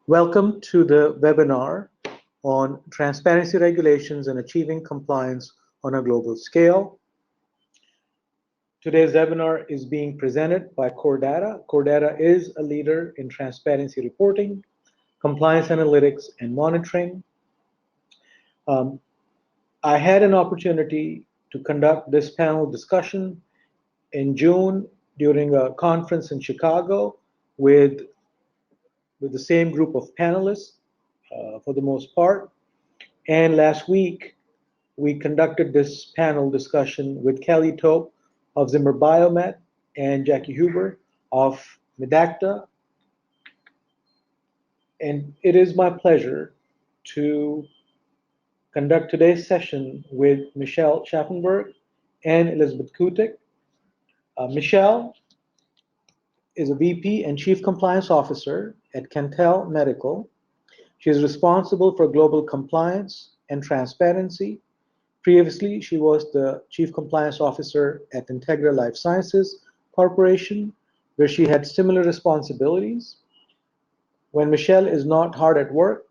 Welcome to the webinar on transparency regulations and achieving compliance on a global scale. Today's webinar is being presented by CoreData. CoreData is a leader in transparency reporting, compliance analytics, and monitoring. I had an opportunity to conduct this panel discussion in June during a conference in Chicago with the same group of panelists for the most part. And last week, we conducted this panel discussion with Kelly Tope of Zimmer Biomet and Jackie Huber of Medacta. And it is my pleasure to conduct today's session with Michelle Schaffenberg and Elizabeth Kutik. Michelle is a VP and Chief Compliance Officer at Cantel Medical. She is responsible for global compliance and transparency. Previously, she was the Chief Compliance Officer at Integra Life Sciences Corporation, where she had similar responsibilities. When Michelle is not hard at work,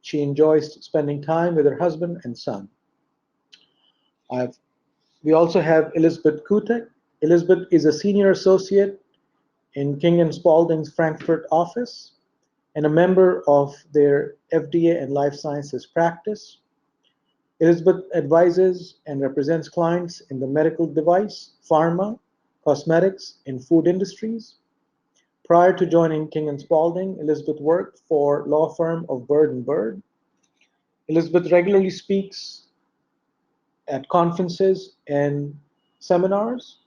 she enjoys spending time with her husband and son. We also have Elizabeth Kutik. Elizabeth is a Senior Associate in King & Spalding's Frankfurt office and a member of their FDA and life sciences practice. Elizabeth advises and represents clients in the medical device, pharma, cosmetics, and food industries. Prior to joining King & Spalding, Elizabeth worked for law firm of Bird & Bird. Elizabeth regularly speaks at conferences and seminars,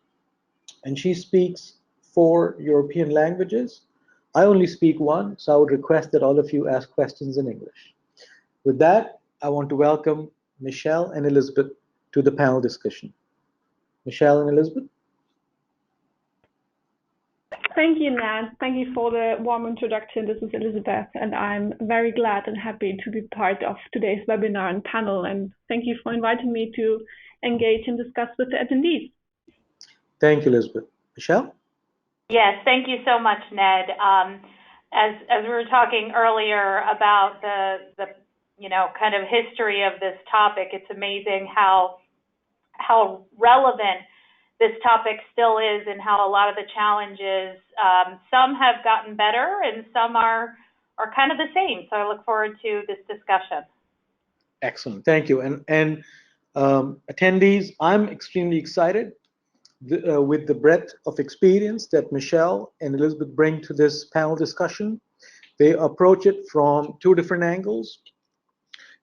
and she speaks 4 European languages. I only speak 1, so I would request that all of you ask questions in English. With that, I want to welcome Michelle and Elizabeth to the panel discussion. Michelle and Elizabeth. Thank you, Ned. Thank you for the warm introduction. This is Elizabeth, and I'm very glad and happy to be part of today's webinar and panel. And thank you for inviting me to engage and discuss with the attendees. Thank you, Elizabeth. Michelle? Yes, thank you so much, Ned. As we were talking earlier about the kind of history of this topic, it's amazing how relevant this topic still is and how a lot of the challenges, some have gotten better and some are kind of the same. So I look forward to this discussion. Excellent, thank you. And attendees, I'm extremely excited with the breadth of experience that Michelle and Elizabeth bring to this panel discussion. They approach it from 2 different angles.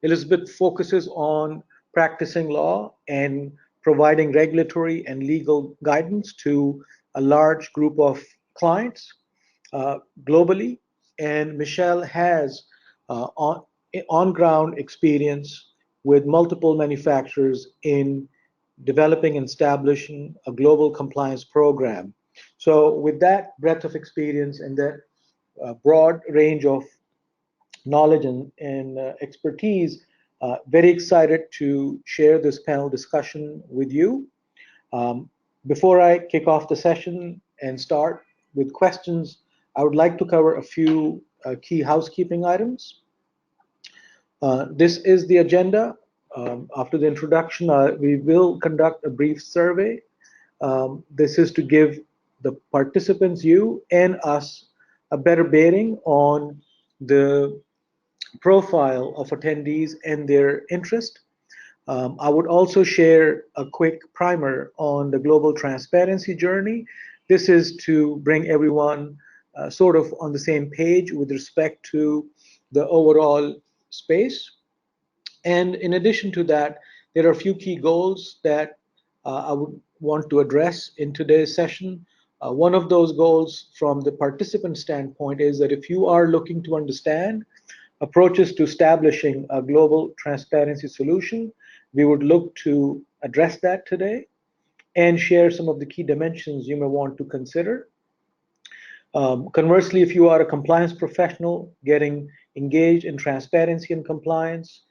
Elizabeth focuses on practicing law and providing regulatory and legal guidance to a large group of clients globally. And Michelle has on-ground experience with multiple manufacturers in developing and establishing a global compliance program. So with that breadth of experience and that broad range of knowledge and expertise, very excited to share this panel discussion with you. Before I kick off the session and start with questions, I would like to cover a few key housekeeping items. This is the agenda. After the introduction, we will conduct a brief survey. This is to give the participants, you and us, a better bearing on the profile of attendees and their interest. I would also share a quick primer on the global transparency journey. This is to bring everyone sort of on the same page with respect to the overall space. And in addition to that, there are a few key goals that I would want to address in today's session. One of those goals from the participant standpoint is that if you are looking to understand approaches to establishing a global transparency solution, we would look to address that today and share some of the key dimensions you may want to consider. Conversely, if you are a compliance professional getting engaged in transparency and compliance,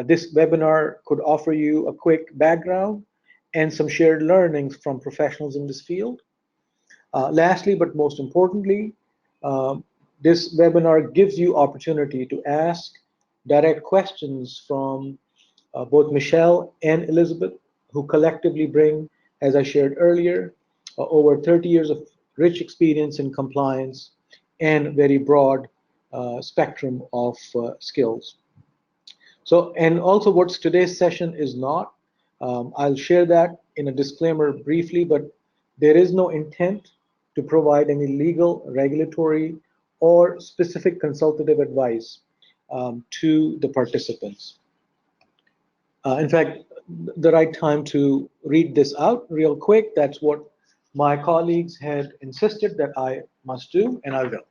this webinar could offer you a quick background and some shared learnings from professionals in this field. Lastly, but most importantly, this webinar gives you opportunity to ask direct questions from both Michelle and Elizabeth, who collectively bring, as I shared earlier, over 30 years of rich experience in compliance and very broad spectrum of skills. So, and also what today's session is not, I'll share that in a disclaimer briefly, but there is no intent to provide any legal, regulatory, or specific consultative advice to the participants. In fact, the right time to read this out real quick, that's what my colleagues had insisted that I must do, and I will.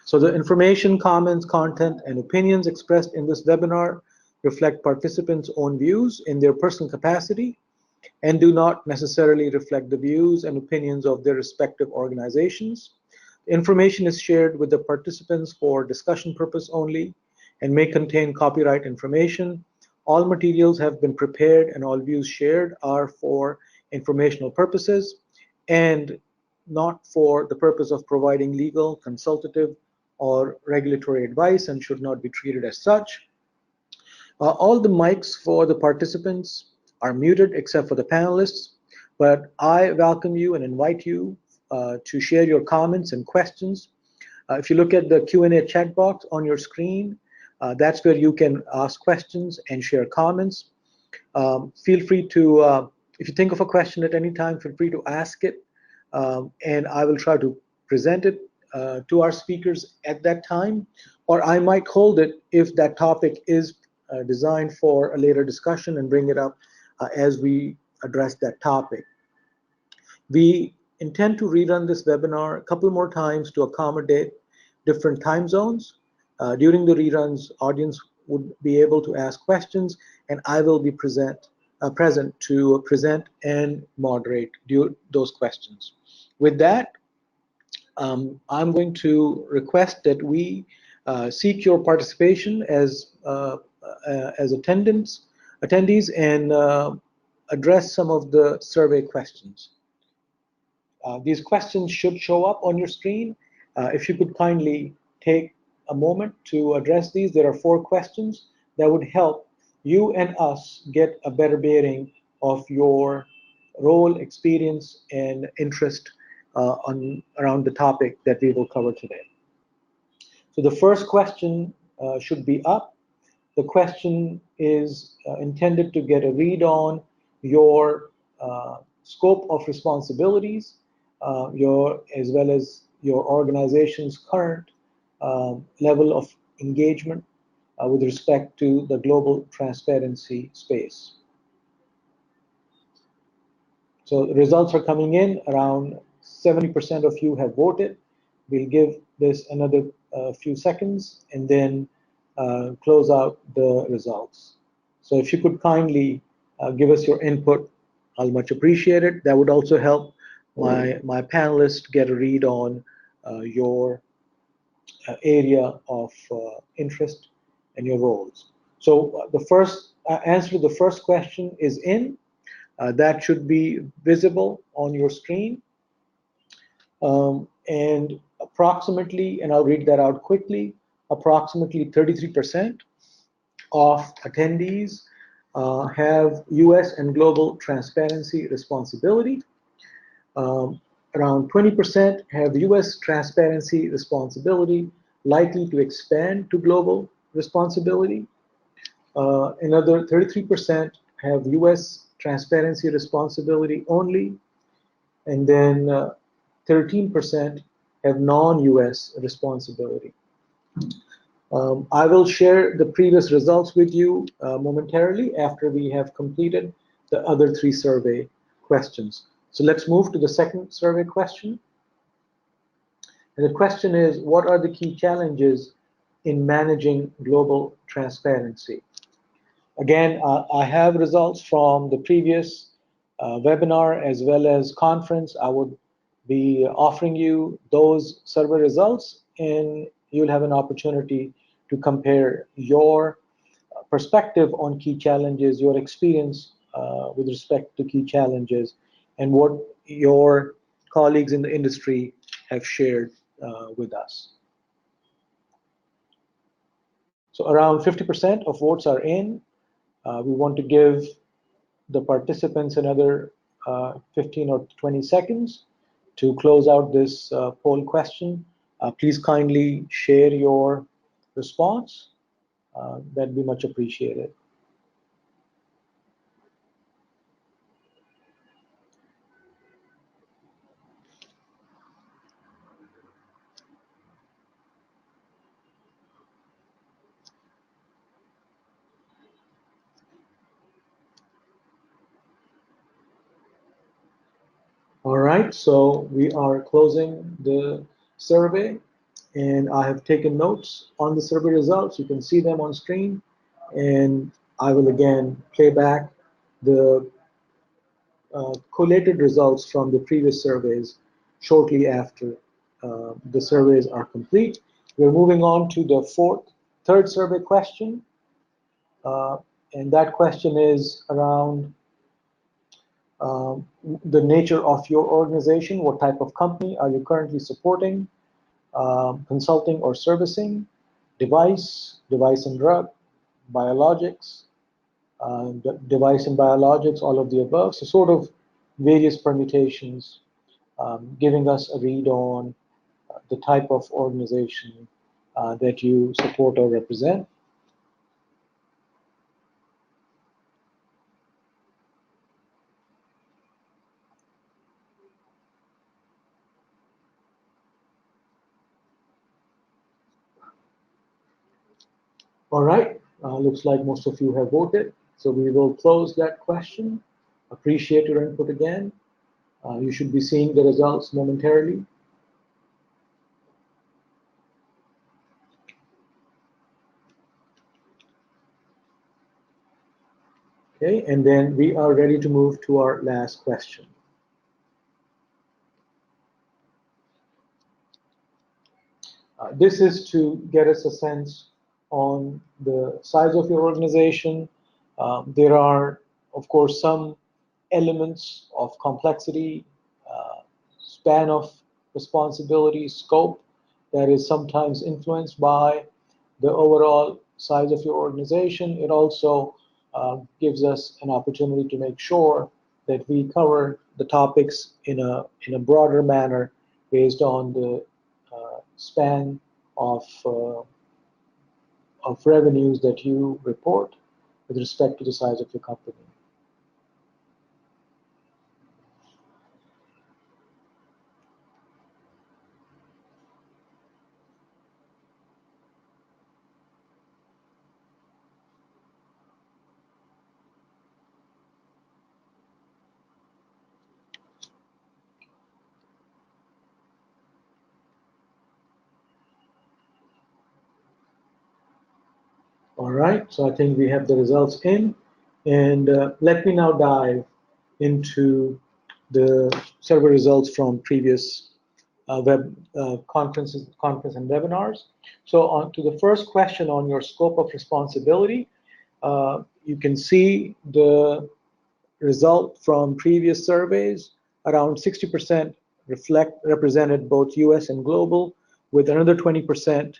So the information, comments, content, and opinions expressed in this webinar reflect participants' own views in their personal capacity and do not necessarily reflect the views and opinions of their respective organizations. The information is shared with the participants for discussion purpose only and may contain copyright information. All materials have been prepared and all views shared are for informational purposes and not for the purpose of providing legal, consultative, or regulatory advice and should not be treated as such. All the mics for the participants are muted except for the panelists, but I welcome you and invite you to share your comments and questions. If you look at the Q&A chat box on your screen, that's where you can ask questions and share comments. Feel free to, if you think of a question at any time, feel free to ask it, and I will try to present it to our speakers at that time, or I might hold it if that topic is designed for a later discussion and bring it up as we address that topic. We intend to rerun this webinar a couple more times to accommodate different time zones. During the reruns, audience would be able to ask questions, and I will be present to present and moderate those questions. With that, I'm going to request that we seek your participation as attendees and address some of the survey questions. These questions should show up on your screen. If you could kindly take a moment to address these. There are 4 questions that would help you and us get a better bearing of your role, experience, and interest around the topic that we will cover today. So the first question should be up. The question is intended to get a read on your scope of responsibilities, as well as your organization's current level of engagement with respect to the global transparency space. So the results are coming in. Around 70% of you have voted. We'll give this another few seconds and then close out the results. So if you could kindly give us your input, I'll much appreciate it. That would also help my panelists get a read on your area of interest and your roles. So the first answer to the first question is in. That should be visible on your screen. And approximately, and I'll read that out quickly, approximately 33% of attendees have US and global transparency responsibility. Around 20% have US transparency responsibility, likely to expand to global responsibility. Another 33% have US transparency responsibility only, and then 13% have non-US responsibility. I will share the previous results with you momentarily after we have completed the other 3 survey questions. So let's move to the second survey question. And the question is, what are the key challenges in managing global transparency? Again, I have results from the previous webinar as well as conference. I would be offering you those survey results, and you'll have an opportunity to compare your perspective on key challenges, your experience with respect to key challenges, and what your colleagues in the industry have shared with us. So around 50% of votes are in. We want to give the participants another 15 or 20 seconds to close out this poll question. Please kindly share your response. That'd be much appreciated. All right, so we are closing the survey, and I have taken notes on the survey results. You can see them on screen, and I will again play back the collated results from the previous surveys shortly after the surveys are complete. We're moving on to the third survey question, and that question is around the nature of your organization. What type of company are you currently supporting, consulting or servicing, device and drug, biologics, device and biologics, all of the above. So sort of various permutations, giving us a read on the type of organization that you support or represent. All right, looks like most of you have voted. So we will close that question. Appreciate your input again. You should be seeing the results momentarily. Okay, and then we are ready to move to our last question. This is to get us a sense on the size of your organization. There are, of course, some elements of complexity, span of responsibility, scope that is sometimes influenced by the overall size of your organization. It also gives us an opportunity to make sure that we cover the topics in a broader manner based on the span of revenues that you report with respect to the size of your company. All right, so I think we have the results in, and let me now dive into the survey results from previous web conference and webinars. So on to the first question on your scope of responsibility, you can see the result from previous surveys. Around 60% represented both US and global, with another 20%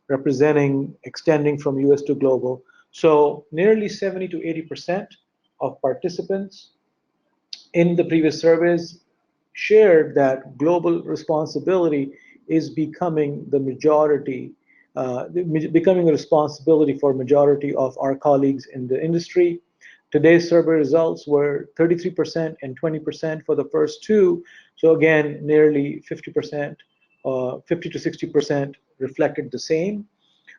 representing extending from US to global. So nearly 70 to 80% of participants in the previous surveys shared that global responsibility is becoming the majority, becoming a responsibility for majority of our colleagues in the industry. Today's survey results were 33% and 20% for the first two. So again, nearly 50%, 50 to 60% reflected the same.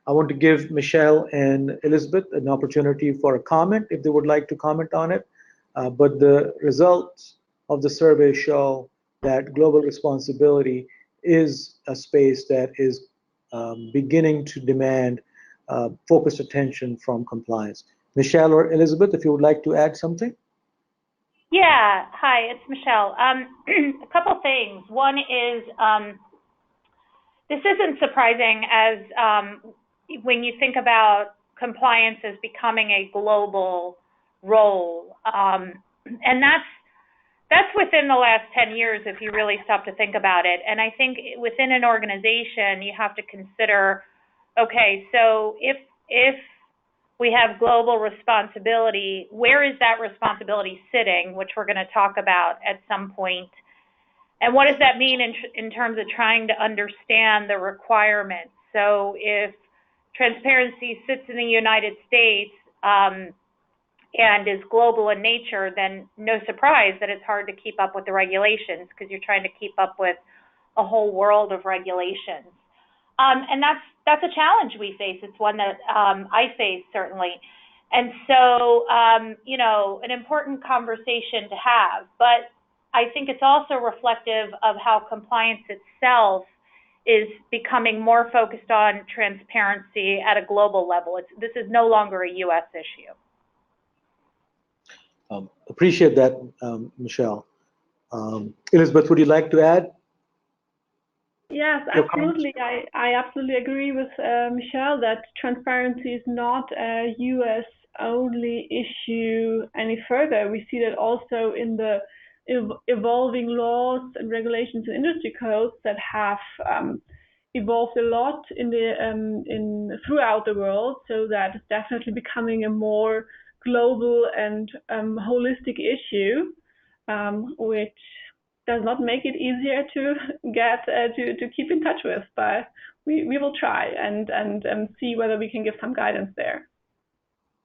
I want to give Michelle and Elizabeth an opportunity for a comment if they would like to comment on it. But the results of the survey show that global responsibility is a space that is beginning to demand focused attention from compliance. Michelle or Elizabeth, if you would like to add something. Yeah, hi, it's Michelle. A couple things. One is this isn't surprising as when you think about compliance as becoming a global role, and that's within the last 10 years if you really stop to think about it. And I think within an organization you have to consider, okay, so if if we have global responsibility, where is that responsibility sitting, which we're going to talk about at some point? And what does that mean in terms of trying to understand the requirements? So if transparency sits in the United States and is global in nature, then no surprise that it's hard to keep up with the regulations because you're trying to keep up with a whole world of regulations. And that's a challenge we face. It's one that I face, certainly. And so, you know, an important conversation to have. But I think it's also reflective of how compliance itself is becoming more focused on transparency at a global level. This is no longer a U.S. issue. Appreciate that, Michelle. Elizabeth, would you like to add? Yes, absolutely. I absolutely agree with Michelle that transparency is not a U.S. only issue any further. We see that also in the evolving laws and regulations and industry codes that have evolved a lot throughout the world. So that it's definitely becoming a more global and holistic issue, which does not make it easier to get to keep in touch with, but we will try and see whether we can give some guidance there.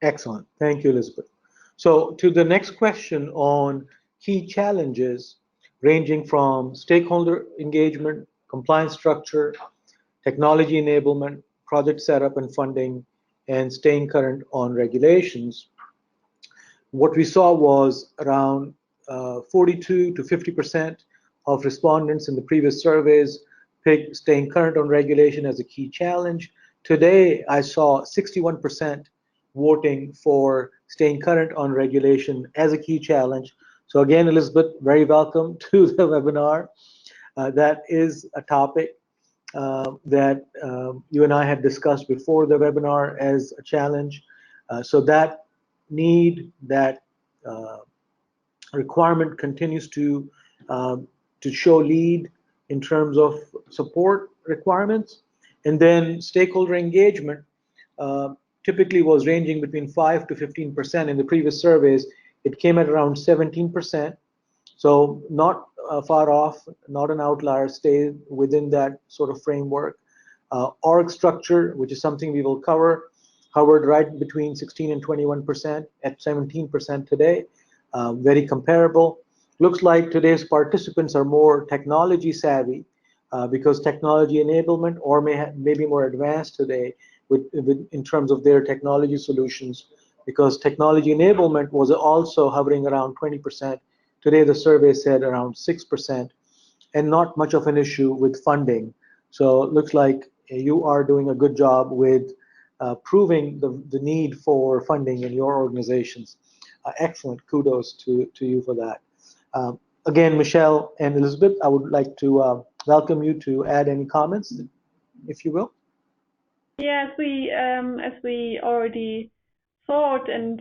Excellent. Thank you, Elizabeth. So to the next question on key challenges ranging from stakeholder engagement, compliance structure, technology enablement, project setup and funding, and staying current on regulations. What we saw was around 42 to 50% of respondents in the previous surveys picked staying current on regulation as a key challenge. Today, I saw 61% voting for staying current on regulation as a key challenge. So again, Elizabeth, very welcome to the webinar. That is a topic that you and I had discussed before the webinar as a challenge. So that need, that requirement continues to show lead in terms of support requirements. And then stakeholder engagement typically was ranging between 5 to 15%. In the previous surveys, it came at around 17%. So not far off, not an outlier, stayed within that sort of framework. Org structure, which is something we will cover, hovered right between 16 and 21% at 17% today. Very comparable. Looks like today's participants are more technology savvy because technology enablement or may be more advanced today in terms of their technology solutions, because technology enablement was also hovering around 20%. Today the survey said around 6%, and not much of an issue with funding. So it looks like you are doing a good job with proving the need for funding in your organizations. Excellent, kudos to you for that. Again, Michelle and Elizabeth, I would like to welcome you to add any comments, if you will. Yeah, as we already thought and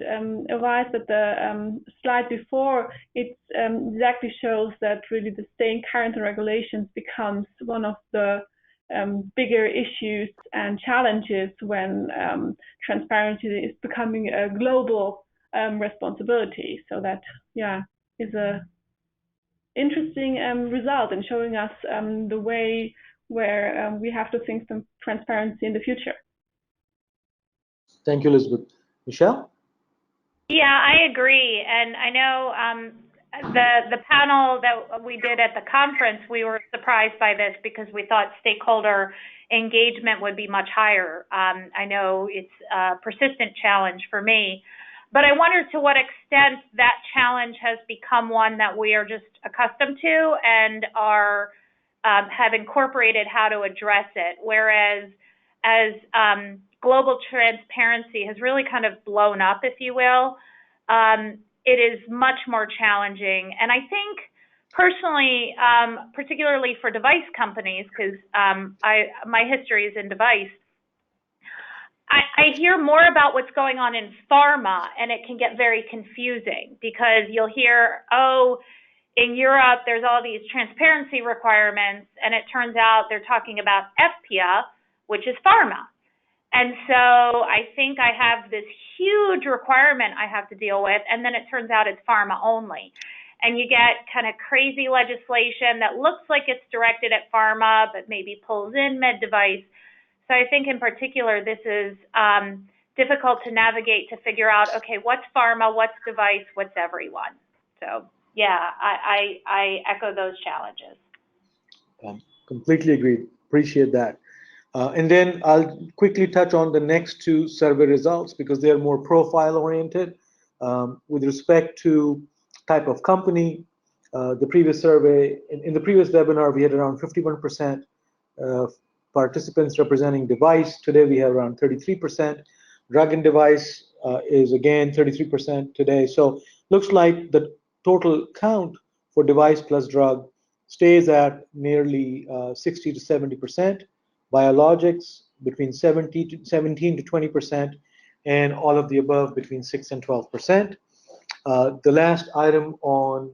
advised at the slide before, it exactly shows that really the staying current on regulations becomes one of the bigger issues and challenges when transparency is becoming a global responsibility. So that, yeah, is a interesting result in showing us the way where we have to think some transparency in the future. Thank you, Elizabeth. Michelle? Yeah, I agree. And I know the panel that we did at the conference, we were surprised by this because we thought stakeholder engagement would be much higher. I know it's a persistent challenge for me, but I wonder to what extent that challenge has become one that we are just accustomed to and are have incorporated how to address it. Whereas as global transparency has really kind of blown up, if you will, it is much more challenging. And I think personally, particularly for device companies, because my history is in device, I hear more about what's going on in pharma, and it can get very confusing because you'll hear, oh, in Europe, there's all these transparency requirements, and it turns out they're talking about FPIA, which is pharma. And so I think I have this huge requirement I have to deal with, and then it turns out it's pharma only. And you get kind of crazy legislation that looks like it's directed at pharma, but maybe pulls in med device. So I think in particular, this is difficult to navigate to figure out, okay, what's pharma, what's device, what's everyone. So yeah, I echo those challenges. Completely agreed. Appreciate that. And then I'll quickly touch on the next two survey results because they're more profile oriented. With respect to type of company, the previous survey, in the previous webinar, we had around 51% participants representing device. Today we have around 33%. Drug and device is again 33% today. So looks like the total count for device plus drug stays at nearly 60 to 70%. Biologics between 17 to 20%, and all of the above between 6 and 12%. The last item on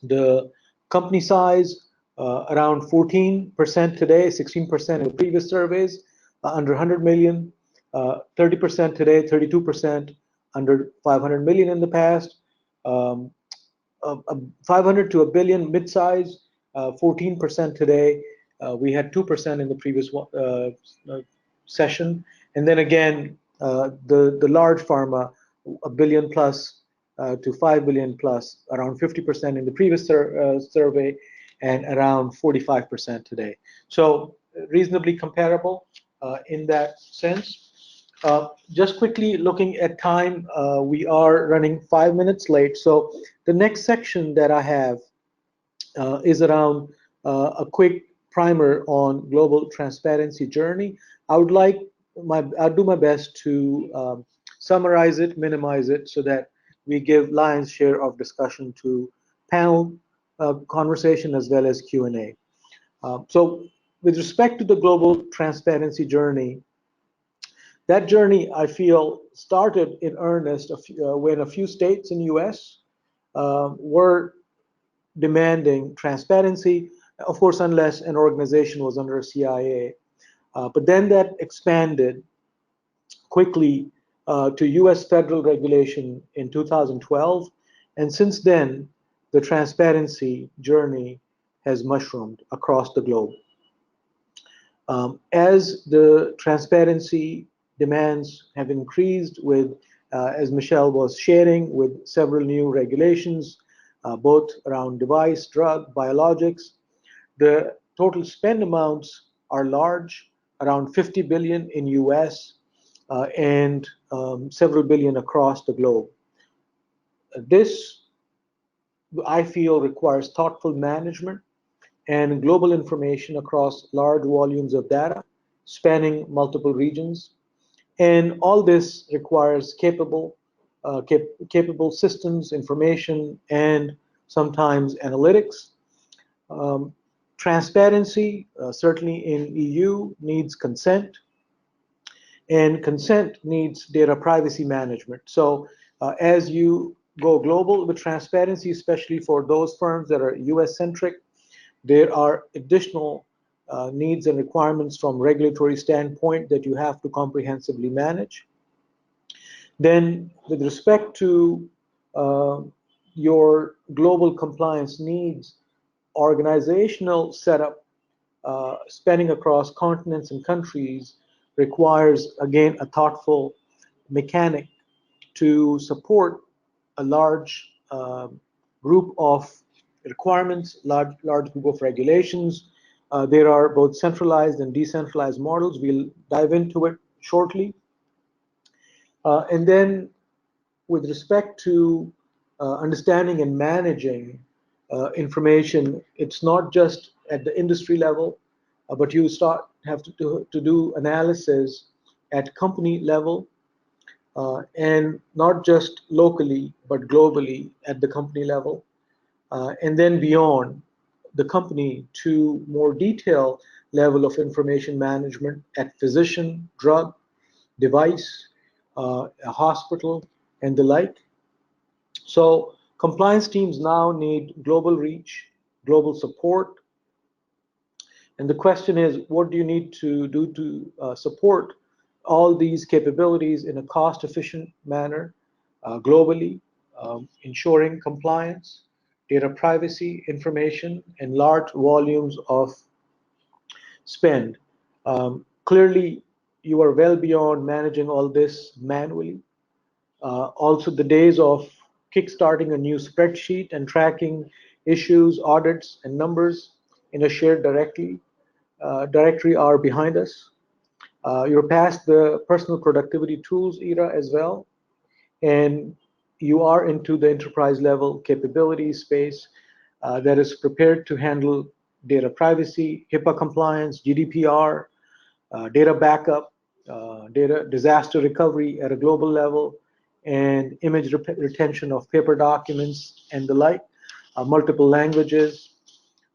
the company size, around 14% today, 16% in the previous surveys, under 100 million, 30% today, 32% under 500 million in the past, 500 to a billion mid-size, 14% today. We had 2% in the previous session. And then again, the large pharma, a billion plus to 5 billion plus, around 50% in the previous survey, and around 45% today. So reasonably comparable in that sense. Just quickly looking at time, we are running 5 minutes late. So the next section that I have is around a quick primer on global transparency journey. I'll do my best to summarize it, minimize it, so that we give lion's share of discussion to panel conversation as well as Q&A. So with respect to the global transparency journey, that journey, I feel, started in earnest when a few states in the US were demanding transparency, of course, unless an organization was under a CIA. But then that expanded quickly to US federal regulation in 2012. And since then, the transparency journey has mushroomed across the globe. As the transparency demands have increased with, as Michelle was sharing, with several new regulations, both around device, drug, biologics, the total spend amounts are large, around 50 billion in US and several billion across the globe. This, I feel, requires thoughtful management and global information across large volumes of data spanning multiple regions. And all this requires capable systems, information, and sometimes analytics. Transparency, certainly in EU, needs consent, and consent needs data privacy management. So as you go global with transparency, especially for those firms that are US-centric, there are additional needs and requirements from regulatory standpoint that you have to comprehensively manage. Then with respect to your global compliance needs, organizational setup spanning across continents and countries requires, again, a thoughtful mechanic to support a large group of requirements, large group of regulations. There are both centralized and decentralized models. We'll dive into it shortly. And then with respect to understanding and managing information, it's not just at the industry level, but you have to do analysis at company level, and not just locally, but globally at the company level, and then beyond the company to more detailed level of information management at physician, drug, device, a hospital, and the like. So compliance teams now need global reach, global support. And the question is, what do you need to do to support all these capabilities in a cost-efficient manner globally, ensuring compliance, data privacy, information, and large volumes of spend. Clearly, you are well beyond managing all this manually. Also, the days of kickstarting a new spreadsheet and tracking issues, audits, and numbers in a shared directory are behind us. You're past the personal productivity tools era as well, and you are into the enterprise level capability space that is prepared to handle data privacy, HIPAA compliance, GDPR, data backup, data disaster recovery at a global level, and image retention of paper documents and the like, multiple languages,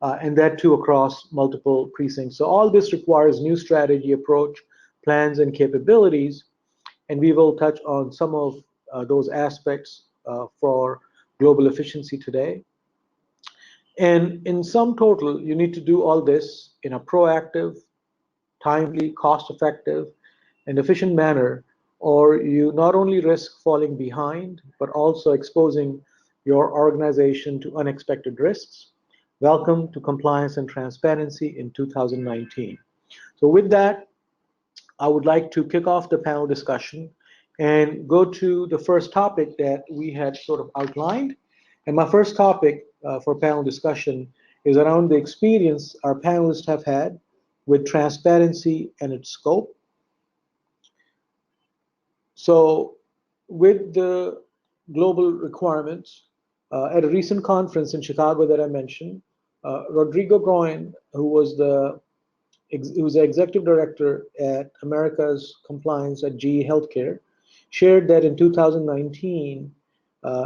and that too across multiple precincts. So all this requires new strategy, approach, plans, and capabilities, and we will touch on some of those aspects for global efficiency today. And in sum total, you need to do all this in a proactive, timely, cost-effective, and efficient manner, or you not only risk falling behind, but also exposing your organization to unexpected risks. Welcome to Compliance and Transparency in 2019. So with that, I would like to kick off the panel discussion and go to the first topic that we had sort of outlined. And my first topic for panel discussion is around the experience our panelists have had with transparency and its scope. So with the global requirements, at a recent conference in Chicago that I mentioned, Rodrigo Groen, who was the executive director at America's Compliance at GE Healthcare, shared that in 2019,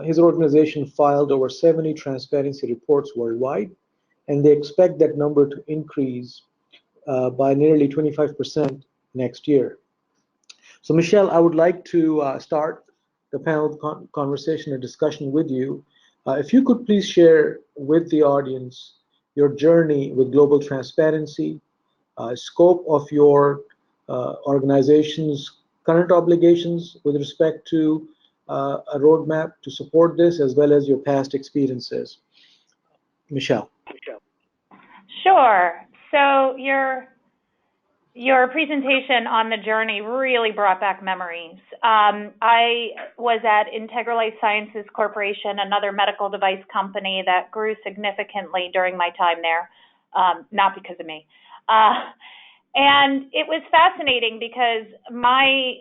his organization filed over 70 transparency reports worldwide, and they expect that number to increase by nearly 25% next year. So Michelle, I would like to start the panel conversation or discussion with you. If you could please share with the audience your journey with global transparency, scope of your organization's current obligations with respect to a roadmap to support this, as well as your past experiences. Michelle. Sure. So your presentation on the journey really brought back memories. I was at Integra Life Sciences Corporation, another medical device company that grew significantly during my time there, not because of me. And it was fascinating because my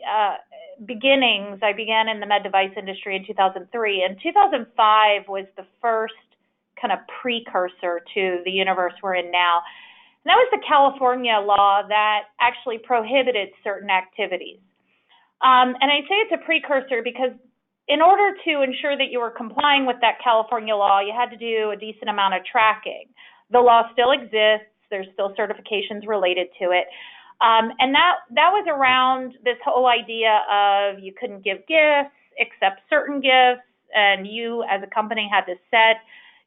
beginnings, I began in the med device industry in 2003, and 2005 was the first kind of precursor to the universe we're in now. And that was the California law that actually prohibited certain activities. And I say it's a precursor because in order to ensure that you were complying with that California law, you had to do a decent amount of tracking. The law still exists. There's still certifications related to it. And that was around this whole idea of you couldn't give gifts except certain gifts, and you as a company had to set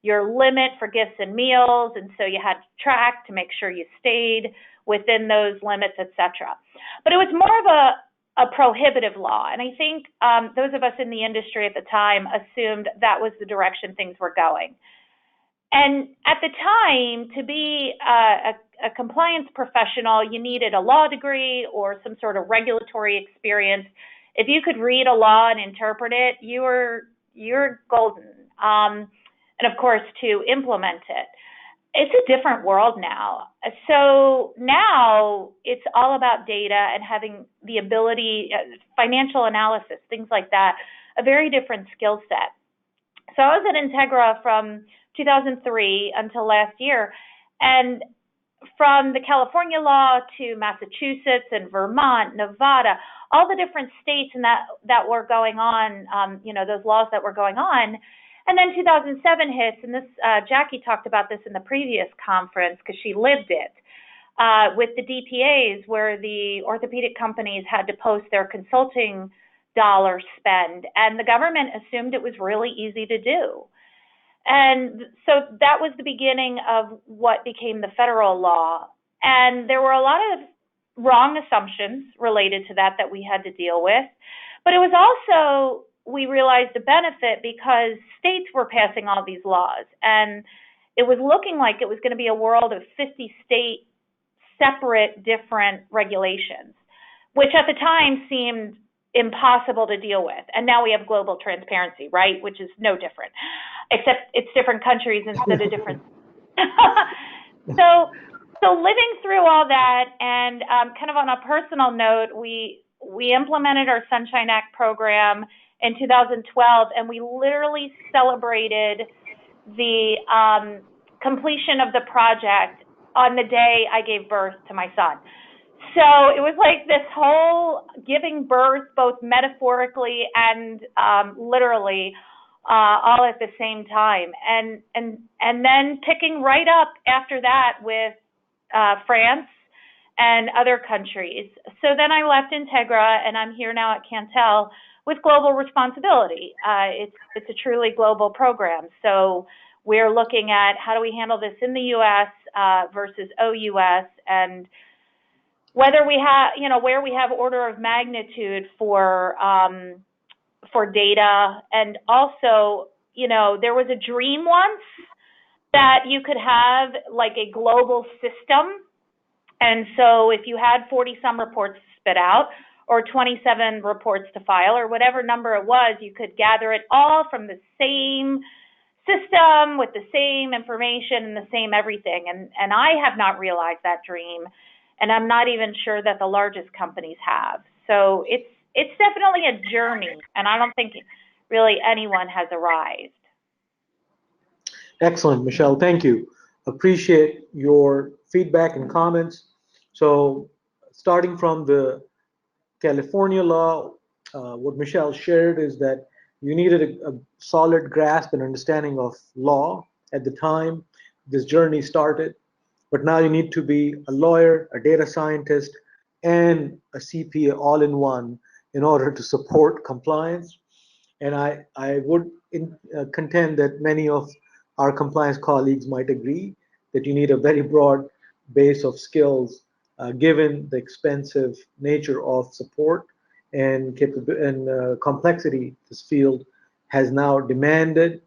your limit for gifts and meals, and so you had to track to make sure you stayed within those limits, etc. But it was more of a prohibitive law, and I think those of us in the industry at the time assumed that was the direction things were going. And at the time, to be a compliance professional, you needed a law degree or some sort of regulatory experience. If you could read a law and interpret it, you're golden. And of course, to implement it. It's a different world now. So now it's all about data and having the ability, financial analysis, things like that, a very different skill set. So I was at Integra from 2003 until last year, and from the California law to Massachusetts and Vermont, Nevada, all the different states and that were going on, those laws that were going on. And then 2007 hits, and this Jackie talked about this in the previous conference because she lived it, with the DPAs where the orthopedic companies had to post their consulting dollar spend, and the government assumed it was really easy to do. And so that was the beginning of what became the federal law. And there were a lot of wrong assumptions related to that we had to deal with. But it was also, we realized a benefit because states were passing all these laws, and it was looking like it was going to be a world of 50 state separate different regulations, which at the time seemed impossible to deal with. And now we have global transparency, right? Which is no different, except it's different countries instead of different. So living through all that, and kind of on a personal note, we implemented our Sunshine Act program in 2012, and we literally celebrated the completion of the project on the day I gave birth to my son. So it was like this whole giving birth, both metaphorically and literally, all at the same time, and then picking right up after that with France and other countries. So then I left Integra, and I'm here now at Cantel with global responsibility. It's a truly global program. So we're looking at how do we handle this in the U.S. Versus OUS, and whether we have, where we have order of magnitude for data. And also, there was a dream once that you could have like a global system. And so if you had 40 some reports to spit out, or 27 reports to file, or whatever number it was, you could gather it all from the same system with the same information and the same everything. And I have not realized that dream, and I'm not even sure that the largest companies have. So it's definitely a journey, and I don't think really anyone has arrived. Excellent, Michelle. Thank you. Appreciate your feedback and comments. So starting from the California law, what Michelle shared is that you needed a solid grasp and understanding of law at the time this journey started, but now you need to be a lawyer, a data scientist, and a CPA all in one in order to support compliance. And I would contend that many of our compliance colleagues might agree that you need a very broad base of skills given the expensive nature of support and complexity this field has now demanded.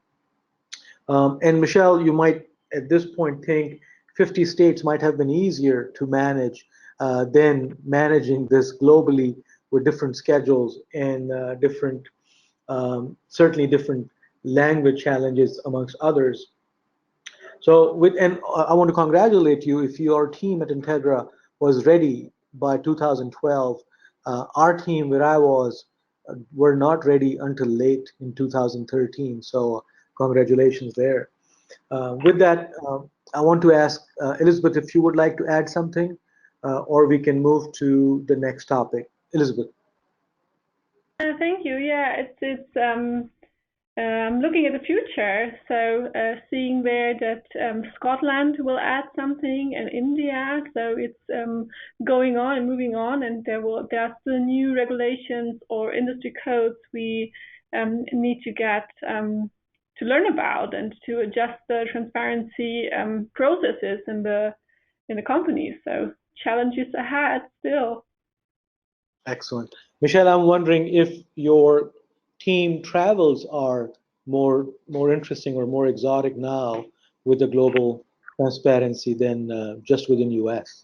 And Michelle, you might at this point think 50 states might have been easier to manage than managing this globally with different schedules and certainly different language challenges amongst others. So and I want to congratulate you if your team at Integra was ready by 2012. Our team where I was were not ready until late in 2013. So congratulations there. With that, I want to ask Elizabeth if you would like to add something, or we can move to the next topic. Elizabeth. Thank you. Yeah, I'm looking at the future, so seeing there that Scotland will add something, and India, so it's going on and moving on, and there are still new regulations or industry codes we need to get to learn about and to adjust the transparency processes in the companies. So challenges ahead still. Excellent. Michelle, I'm wondering if your team travels are more interesting or more exotic now with the global transparency than just within US.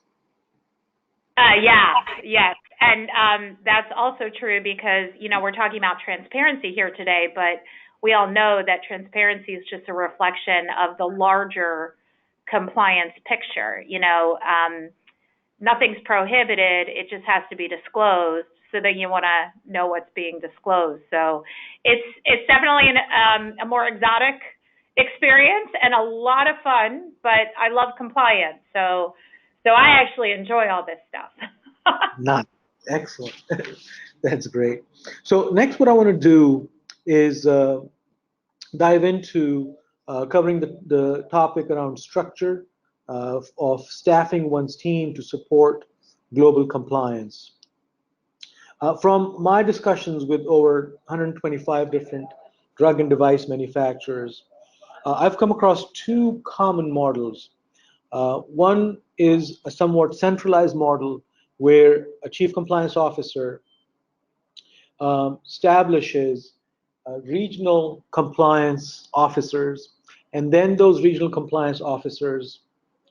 Yes. And that's also true because, we're talking about transparency here today, but we all know that transparency is just a reflection of the larger compliance picture. Nothing's prohibited, it just has to be disclosed. So then you want to know what's being disclosed. So it's definitely a more exotic experience and a lot of fun, but I love compliance. So I actually enjoy all this stuff. Not excellent. That's great. So next, what I want to do is dive into covering the topic around structure of staffing one's team to support global compliance. From my discussions with over 125 different drug and device manufacturers, I've come across two common models. One is a somewhat centralized model where a chief compliance officer establishes regional compliance officers, and then those regional compliance officers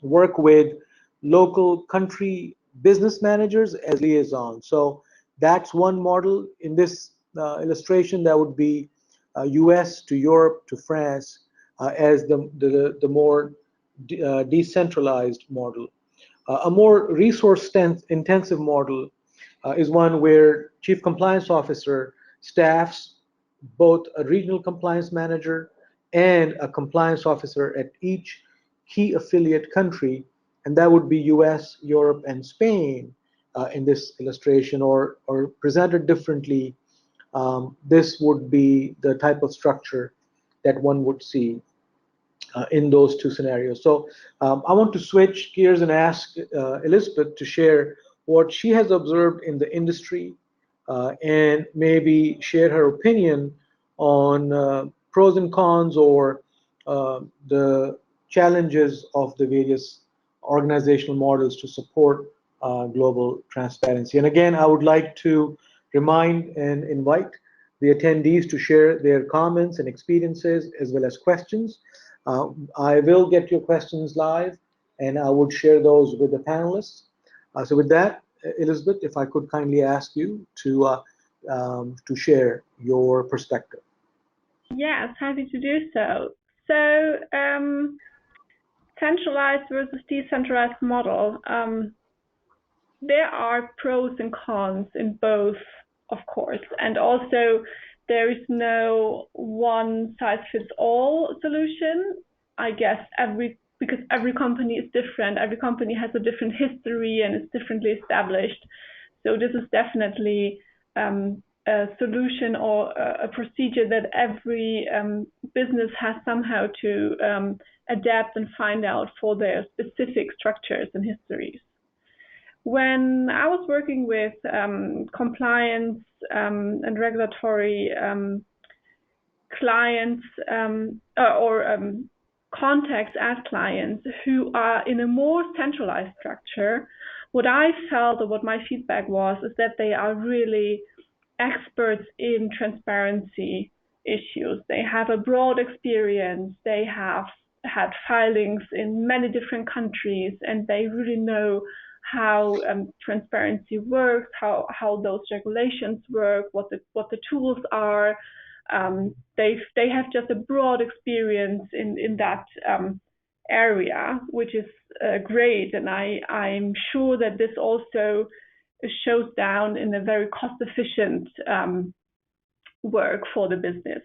work with local country business managers as liaisons. So that's one model. In this illustration, that would be US to Europe to France as the more decentralized model. A more resource-intensive model is one where Chief Compliance Officer staffs both a regional compliance manager and a compliance officer at each key affiliate country, and that would be US, Europe, and Spain in this illustration, or presented differently, this would be the type of structure that one would see in those two scenarios. So I want to switch gears and ask Elizabeth to share what she has observed in the industry and maybe share her opinion on pros and cons or the challenges of the various organizational models to support global transparency. And again, I would like to remind and invite the attendees to share their comments and experiences as well as questions. I will get your questions live, and I would share those with the panelists. So with that, Elizabeth, if I could kindly ask you to share your perspective. Yes, happy to do so. So, centralized versus decentralized model. There are pros and cons in both, of course, and also there is no one size fits all solution. I guess because every company is different, every company has a different history and is differently established. So this is definitely a solution or a procedure that every business has somehow to adapt and find out for their specific structures and histories. When I was working with compliance and regulatory clients or contacts as clients who are in a more centralized structure, what I felt or what my feedback was is that they are really experts in transparency issues. They have a broad experience. They have had filings in many different countries, and they really know how transparency works, how those regulations work, what the tools are. They have just a broad experience in that area, which is great, and I'm sure that this also shows down in a very cost-efficient work for the business.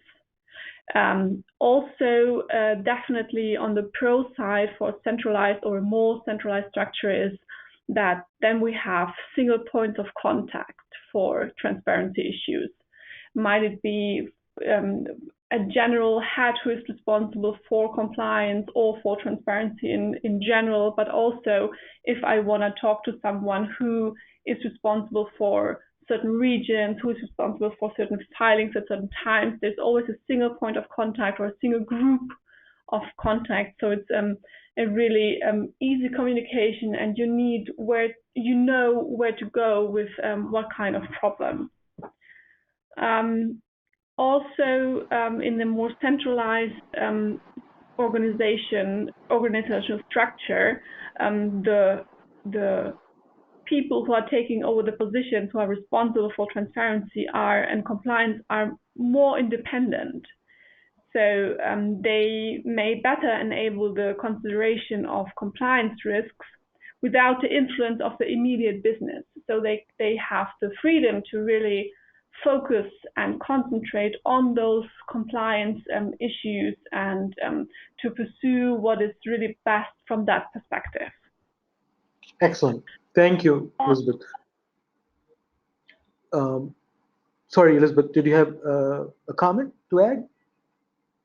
Also, definitely on the pro side for centralized or a more centralized structure is that then we have single points of contact for transparency issues. Might it be a general head who is responsible for compliance or for transparency in general, but also if I want to talk to someone who is responsible for certain regions, who is responsible for certain filings at certain times, there's always a single point of contact or a single group of contact. So it's a really easy communication, and you know where to go with what kind of problem. Also, in the more centralized organizational structure, the people who are taking over the positions, who are responsible for transparency and compliance, are more independent. So they may better enable the consideration of compliance risks without the influence of the immediate business. So they have the freedom to really focus and concentrate on those compliance issues and to pursue what is really best from that perspective. Excellent. Thank you, Elizabeth. Sorry, Elizabeth, did you have a comment to add?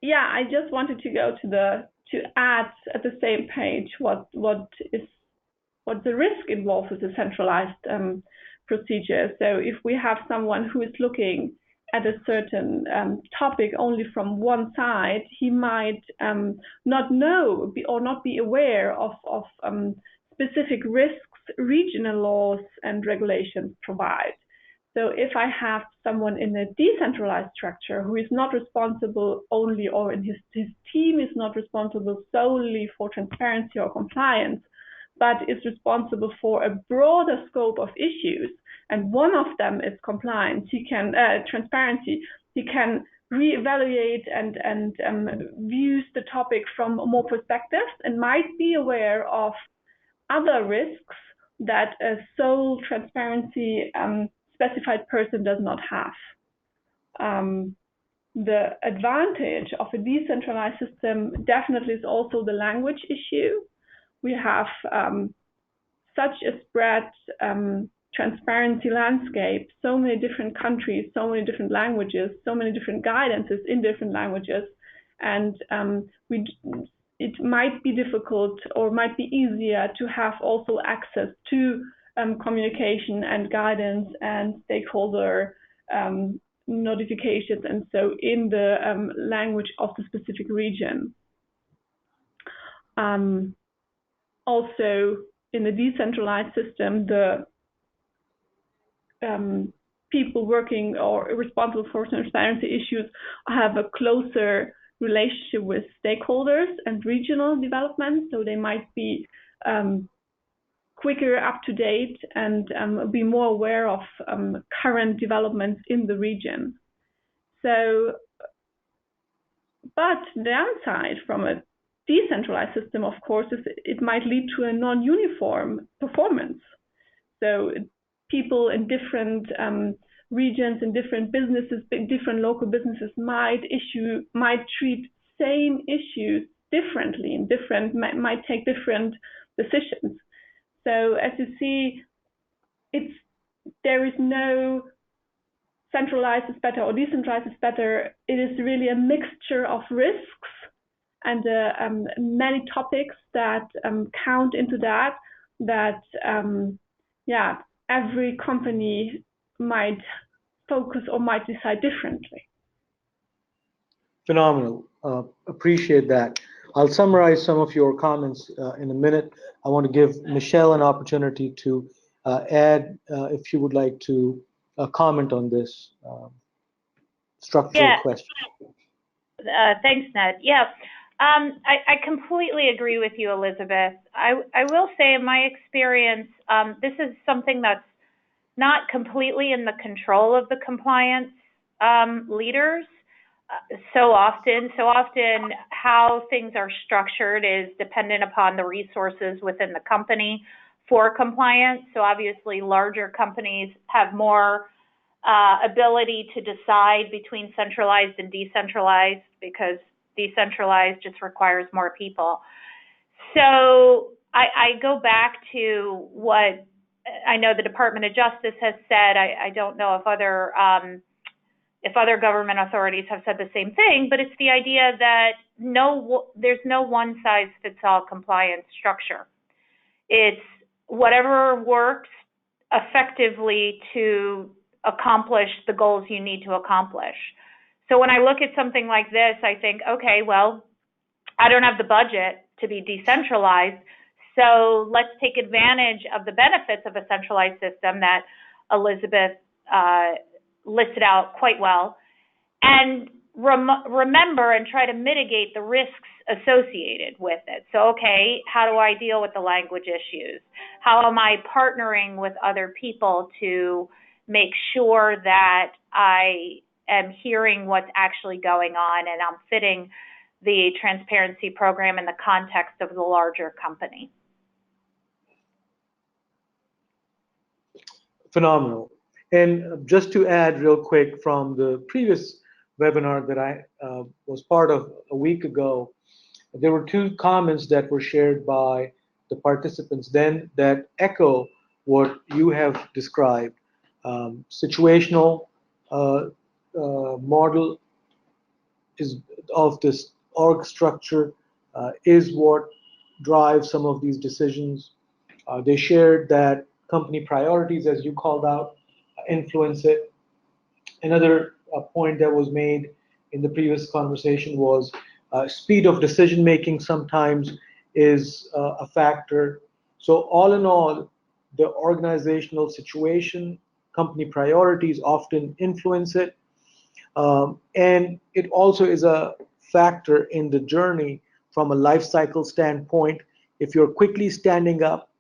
Yeah, I just wanted to go to add at the same page what the risk involved with the centralized procedure. So if we have someone who is looking at a certain topic only from one side, he might not know or not be aware of specific risks regional laws and regulations provide. So if I have someone in a decentralized structure who is not responsible only, or in his team is not responsible solely for transparency or compliance, but is responsible for a broader scope of issues, and one of them is compliance, transparency, he can reevaluate and views the topic from more perspectives and might be aware of other risks that a sole transparency specified person does not have. The advantage of a decentralized system definitely is also the language issue. We have such a spread transparency landscape, so many different countries, so many different languages, so many different guidances in different languages, and it might be difficult or might be easier to have also access to communication and guidance and stakeholder notifications, and so in the language of the specific region. Also, in the decentralized system, the people working or responsible for transparency issues have a closer relationship with stakeholders and regional development, so they might be quicker up to date and be more aware of current developments in the region. So, but the downside from a decentralized system, of course, is it might lead to a non-uniform performance. So people in different regions and different businesses, different local businesses might treat same issues differently and might take different decisions. So as you see, there is no centralized is better or decentralized is better. It is really a mixture of risks and many topics that count into that. Every company might focus or might decide differently. Phenomenal. Appreciate that. I'll summarize some of your comments in a minute. I want to give Michelle an opportunity to add if you would like to comment on this structural question. Thanks, Ned. Yeah, I completely agree with you, Elizabeth. I will say, in my experience, this is something that's not completely in the control of the compliance leaders. So often how things are structured is dependent upon the resources within the company for compliance. So obviously larger companies have more ability to decide between centralized and decentralized, because decentralized just requires more people. So I go back to what I know the Department of Justice has said. I don't know if other government authorities have said the same thing, but it's the idea that there's no one-size-fits-all compliance structure. It's whatever works effectively to accomplish the goals you need to accomplish. So when I look at something like this, I think, okay, well, I don't have the budget to be decentralized, so let's take advantage of the benefits of a centralized system that Elizabeth listed out quite well, and remember and try to mitigate the risks associated with it. So, okay, how do I deal with the language issues? How am I partnering with other people to make sure that I am hearing what's actually going on and I'm fitting the transparency program in the context of the larger company? Phenomenal. And just to add real quick from the previous webinar that I was part of a week ago, there were two comments that were shared by the participants then that echo what you have described. Situational model of this org structure is what drives some of these decisions. They shared that company priorities, as you called out, influence it. Another point that was made in the previous conversation was speed of decision making sometimes is a factor. So all in all, the organizational situation, company priorities often influence it. And it also is a factor in the journey from a life cycle standpoint. If you're quickly standing up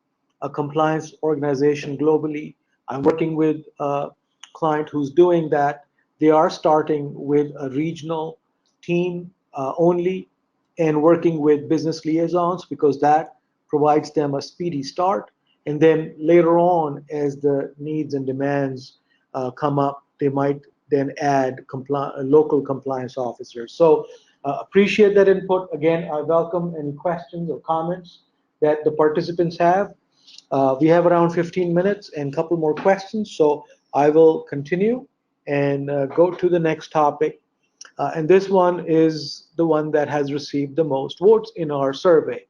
a compliance organization globally, I'm working with a client who's doing that. They are starting with a regional team only and working with business liaisons because that provides them a speedy start. And then later on, as the needs and demands come up, they might then add local compliance officers. So appreciate that input. Again, I welcome any questions or comments that the participants have. We have around 15 minutes and a couple more questions, so I will continue and go to the next topic. And this one is the one that has received the most votes in our survey.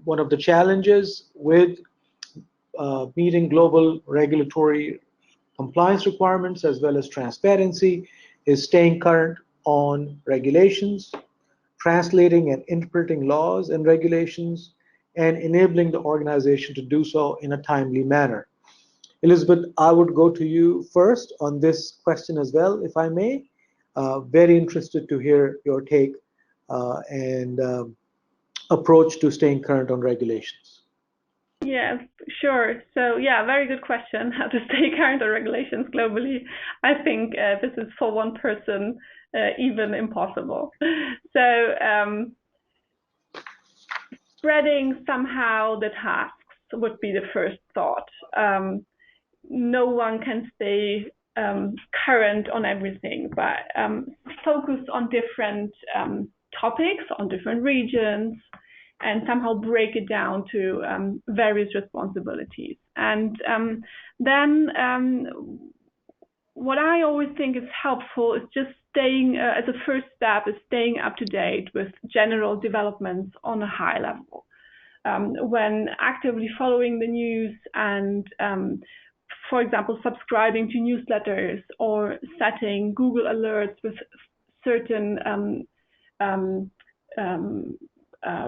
One of the challenges with meeting global regulatory compliance requirements as well as transparency is staying current on regulations, translating and interpreting laws and regulations, and enabling the organization to do so in a timely manner. Elizabeth, I would go to you first on this question as well, if I may. Very interested to hear your take and approach to staying current on regulations. Yeah, sure. So yeah, very good question, how to stay current on regulations globally. I think this is for one person even impossible. So spreading somehow the tasks would be the first thought. No one can stay current on everything, but focus on different topics, on different regions, and somehow break it down to various responsibilities. And then what I always think is helpful is just staying, as a first step, is staying up to date with general developments on a high level. When actively following the news and, for example, subscribing to newsletters or setting Google alerts with certain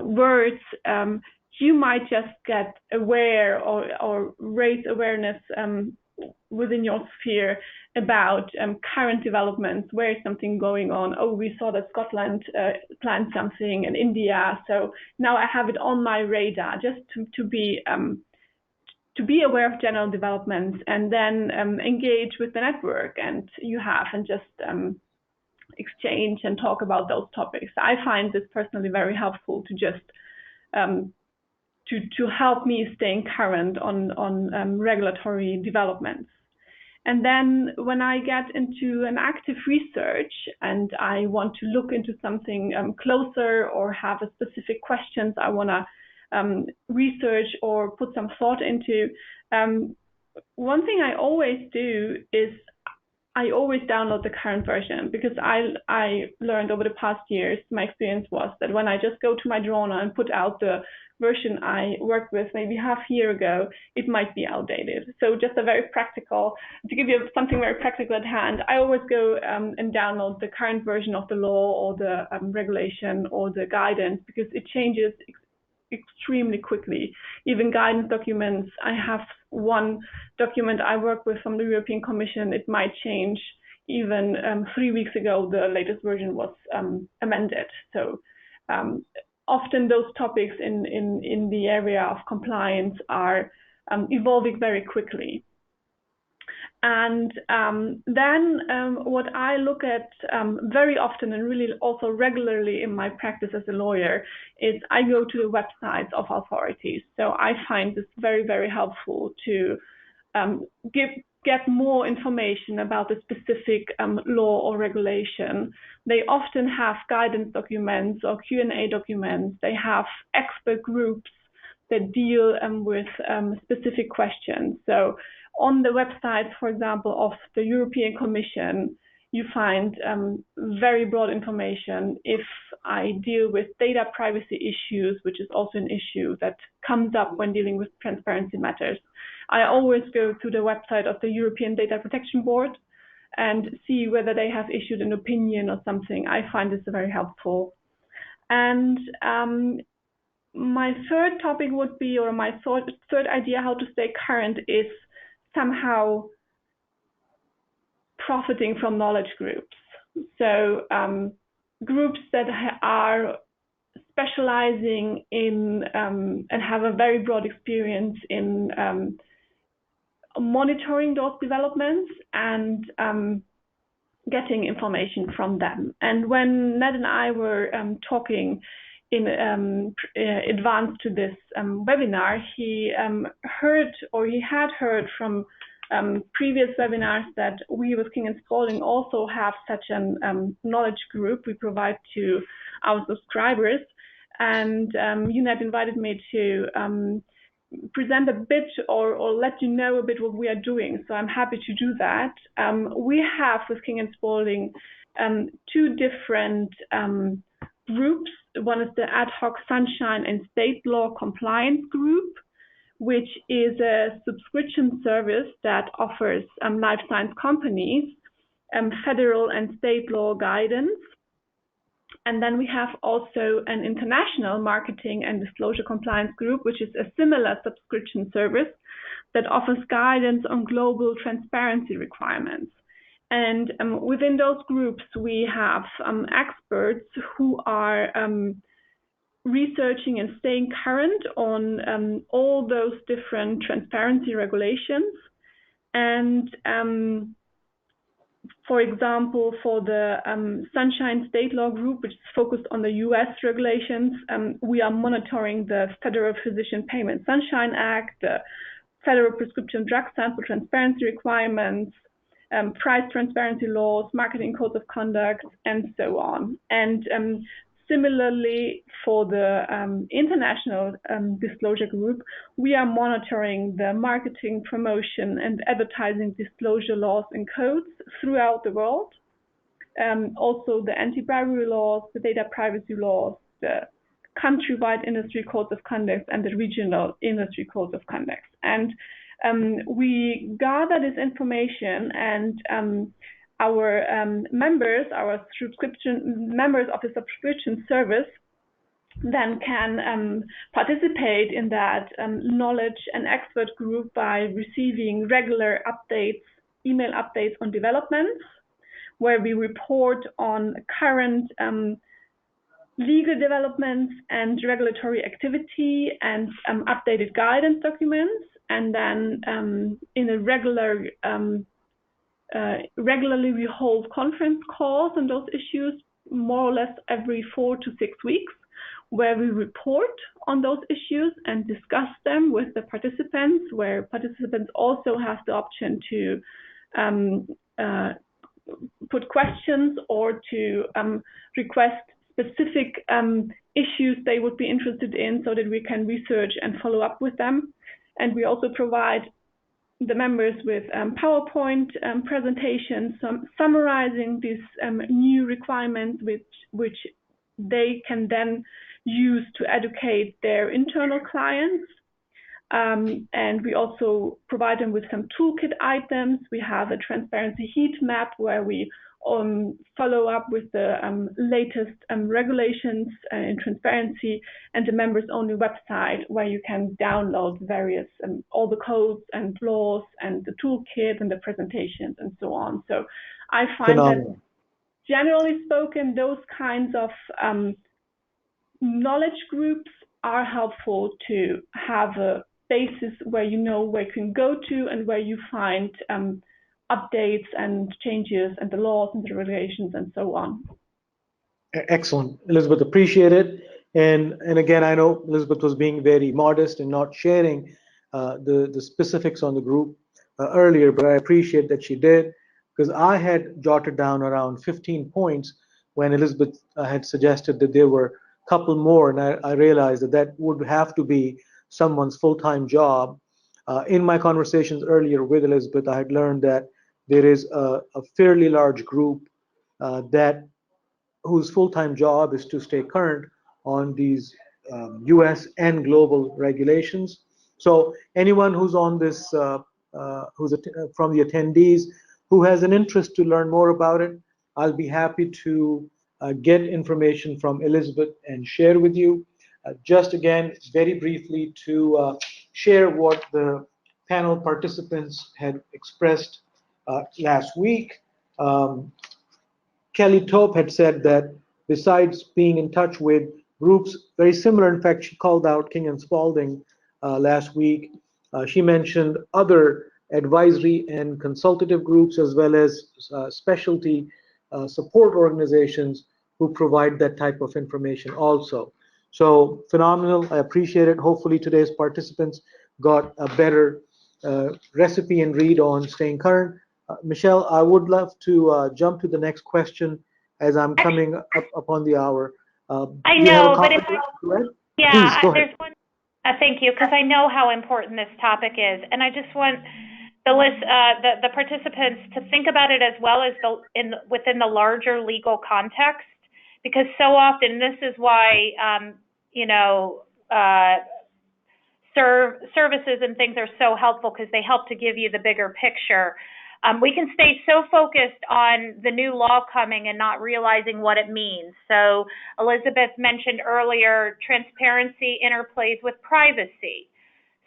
words, you might just get aware or raise awareness within your sphere about current developments. Where is something going on? Oh, we saw that Scotland planned something in India, so now I have it on my radar, just to be aware of general developments, and then engage with the network and you have, and just exchange and talk about those topics. I find this personally very helpful to just to help me staying current on regulatory developments. And then when I get into an active research and I want to look into something closer or have a specific questions I want to research or put some thought into, one thing I always do is I always download the current version, because I learned over the past years, my experience was that when I just go to my Drona and put out the version I worked with maybe half a year ago, it might be outdated. So just a very practical, to give you something very practical at hand, I always go and download the current version of the law or the regulation or the guidance, because it changes extremely quickly. Even guidance documents, I have one document I work with from the European Commission, it might change. Even 3 weeks ago, the latest version was amended. So often those topics in the area of compliance are evolving very quickly. And then what I look at very often and really also regularly in my practice as a lawyer is I go to the websites of authorities. So I find this very, very helpful to get more information about the specific law or regulation. They often have guidance documents or Q&A documents. They have expert groups that deal with specific questions. So on the website, for example, of the European Commission, you find very broad information. If I deal with data privacy issues, which is also an issue that comes up when dealing with transparency matters, I always go to the website of the European Data Protection Board and see whether they have issued an opinion or something. I find this very helpful. And my third topic would be, or my third idea how to stay current is somehow profiting from knowledge groups. So groups that are specializing in and have a very broad experience in monitoring those developments and getting information from them. And when Ned and I were talking in advance to this webinar, he had heard from previous webinars that we with King & Spalding also have such a knowledge group we provide to our subscribers. And UNED invited me to present a bit or let you know a bit what we are doing. So I'm happy to do that. We have with King & Spalding two different groups. One is the Ad Hoc Sunshine and State Law Compliance Group, which is a subscription service that offers life science companies federal and state law guidance. And then we have also an international marketing and disclosure compliance group, which is a similar subscription service that offers guidance on global transparency requirements. And within those groups, we have experts who are researching and staying current on all those different transparency regulations. And for example, for the Sunshine State Law Group, which is focused on the US regulations, we are monitoring the Federal Physician Payment Sunshine Act, the Federal Prescription Drug Sample Transparency Requirements, price transparency laws, marketing codes of conduct, and so on. And similarly, for the international disclosure group, we are monitoring the marketing, promotion, and advertising disclosure laws and codes throughout the world. Also the anti-bribery laws, the data privacy laws, the countrywide industry codes of conduct, and the regional industry codes of conduct. And we gather this information, and our members of the subscription service then can participate in that knowledge and expert group by receiving regular updates, email updates on developments, where we report on current legal developments and regulatory activity and updated guidance documents. And then in a regularly we hold conference calls on those issues more or less every 4 to 6 weeks, where we report on those issues and discuss them with the participants, where participants also have the option to put questions or to request specific issues they would be interested in, so that we can research and follow up with them. And we also provide the members with PowerPoint presentations summarizing these new requirements, which they can then use to educate their internal clients. And we also provide them with some toolkit items. We have a transparency heat map where we follow up with the latest regulations in transparency, and the members only website where you can download various all the codes and laws and the toolkit and the presentations and so on. So I find that generally spoken, those kinds of knowledge groups are helpful to have a basis where you know where you can go to and where you find updates and changes and the laws and the regulations and so on. Excellent, Elizabeth, appreciate it. And again, I know Elizabeth was being very modest and not sharing the specifics on the group earlier, but I appreciate that she did, because I had jotted down around 15 points when Elizabeth had suggested that there were a couple more, and I realized that that would have to be someone's full-time job. In my conversations earlier with Elizabeth, I had learned that there is a fairly large group whose full-time job is to stay current on these US and global regulations. So anyone who's on this, who's from the attendees, who has an interest to learn more about it, I'll be happy to get information from Elizabeth and share with you. Just again, very briefly to share what the panel participants had expressed last week. Kelly Tope had said that besides being in touch with groups very similar, in fact, she called out King and Spalding last week. She mentioned other advisory and consultative groups as well as specialty support organizations who provide that type of information also. So phenomenal. I appreciate it. Hopefully today's participants got a better recipe and read on staying current. Michelle, I would love to jump to the next question as I'm coming up upon the hour. I know, but if Please, go ahead. there's one. Thank you, because I know how important this topic is, and I just want the participants to think about it as well as within the larger legal context, because so often this is why services and things are so helpful, because they help to give you the bigger picture. We can stay so focused on the new law coming and not realizing what it means. So Elizabeth mentioned earlier, transparency interplays with privacy.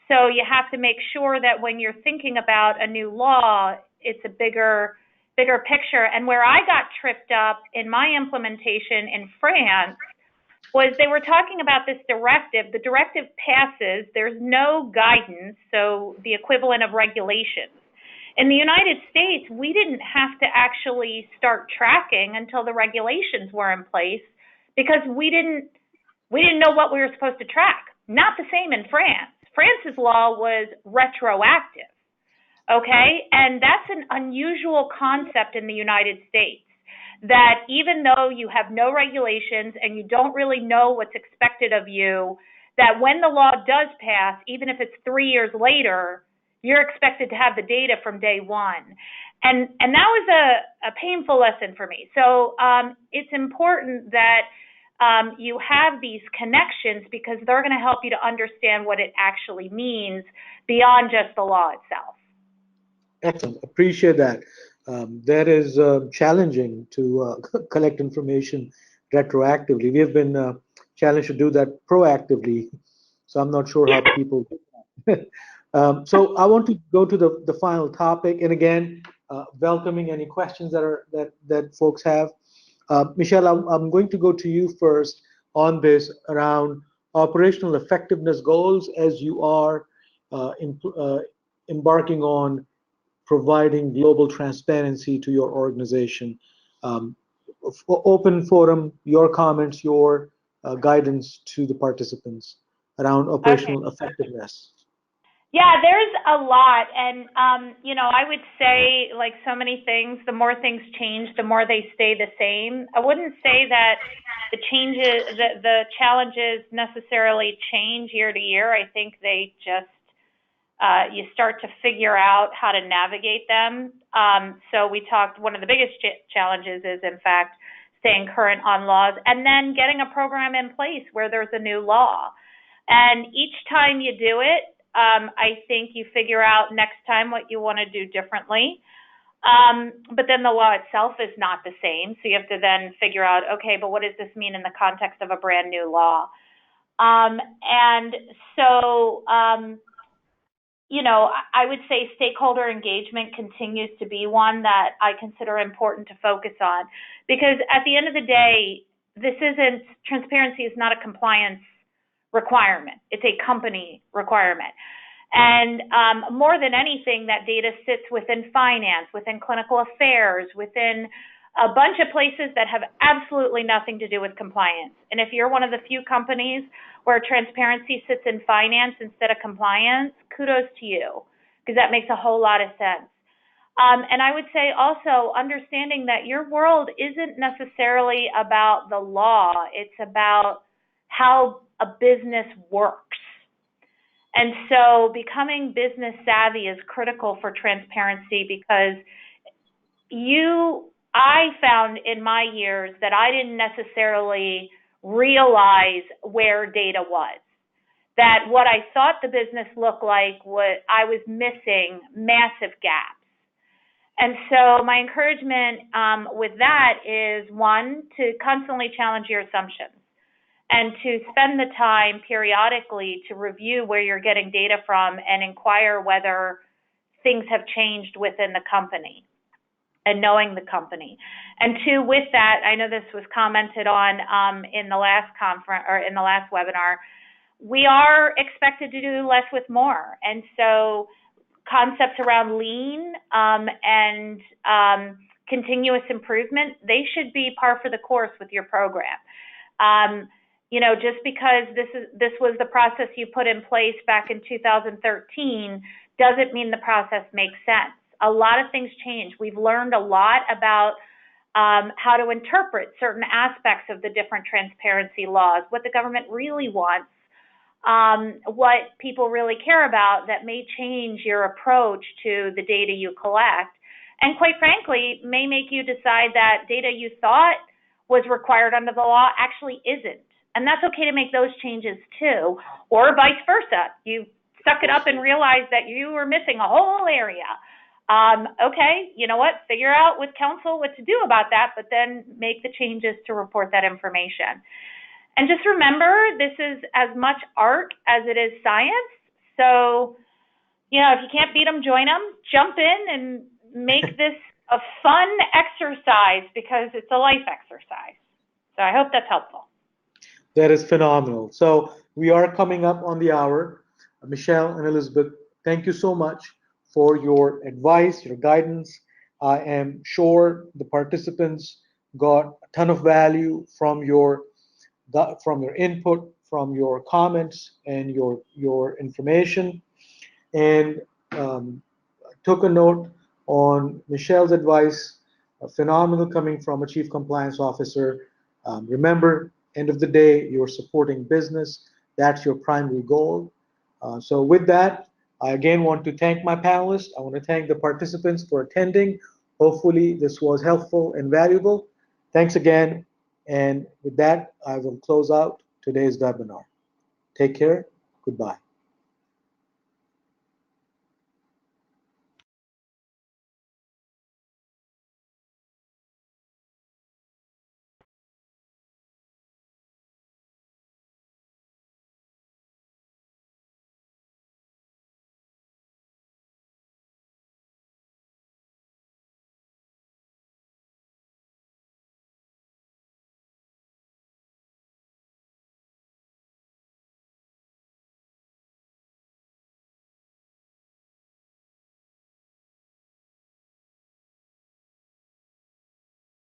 So you have to make sure that when you're thinking about a new law, it's a bigger picture. And where I got tripped up in my implementation in France was they were talking about this directive. The directive passes, there's no guidance, so the equivalent of regulations. In the United States, we didn't have to actually start tracking until the regulations were in place, because we didn't know what we were supposed to track. Not the same in France. France's law was retroactive, okay? And that's an unusual concept in the United States, that even though you have no regulations and you don't really know what's expected of you, that when the law does pass, even if it's 3 years later, you're expected to have the data from day one. And that was a painful lesson for me. So it's important that you have these connections, because they're going to help you to understand what it actually means beyond just the law itself. Excellent. Appreciate that. That is challenging to collect information retroactively. We have been challenged to do that proactively, so I'm not sure how people do that. So I want to go to the final topic, and again, welcoming any questions that folks have. Michelle, I'm going to go to you first on this around operational effectiveness goals as you are embarking on providing global transparency to your organization. Open forum, your comments, your guidance to the participants around operational effectiveness. Yeah, there's a lot. And, I would say, like so many things, the more things change, the more they stay the same. I wouldn't say that the challenges necessarily change year to year. I think they just, you start to figure out how to navigate them. So we talked, one of the biggest challenges is, in fact, staying current on laws, and then getting a program in place where there's a new law. And each time you do it, I think you figure out next time what you want to do differently. But then the law itself is not the same. So you have to then figure out, okay, but what does this mean in the context of a brand new law? And so, I would say stakeholder engagement continues to be one that I consider important to focus on, because at the end of the day, transparency is not a compliance requirement. It's a company requirement. And more than anything, that data sits within finance, within clinical affairs, within a bunch of places that have absolutely nothing to do with compliance. And if you're one of the few companies where transparency sits in finance instead of compliance, kudos to you, because that makes a whole lot of sense. And I would say also understanding that your world isn't necessarily about the law. It's about how a business works. And so becoming business savvy is critical for transparency, because I found in my years that I didn't necessarily realize where data was. That what I thought the business looked like, I was missing massive gaps. And so my encouragement with that is, one, to constantly challenge your assumptions. and to spend the time periodically to review where you're getting data from and inquire whether things have changed within the company and knowing the company. And two, with that, I know this was commented on in the last conference or in the last webinar, we are expected to do less with more. And so concepts around lean and continuous improvement, they should be par for the course with your program. You know, just because this was the process you put in place back in 2013 doesn't mean the process makes sense. A lot of things change. We've learned a lot about how to interpret certain aspects of the different transparency laws, what the government really wants, what people really care about that may change your approach to the data you collect, and quite frankly, may make you decide that data you thought was required under the law actually isn't. And that's okay to make those changes too, or vice versa. You suck it up and realize that you were missing a whole area. Okay, you know what, figure out with counsel what to do about that, but then make the changes to report that information. And just remember, this is as much art as it is science. So, you know, if you can't beat them, join them, jump in and make this a fun exercise because it's a life exercise. So I hope that's helpful. That is phenomenal. So we are coming up on the hour. Michelle and Elizabeth, thank you so much for your advice, your guidance. I am sure the participants got a ton of value from your input, from your comments, and your information, and took a note on Michelle's advice. Phenomenal coming from a Chief Compliance Officer. Remember, end of the day, you're supporting business. That's your primary goal. So with that, I again want to thank my panelists. I want to thank the participants for attending. Hopefully this was helpful and valuable. Thanks again. And with that, I will close out today's webinar. Take care. Goodbye.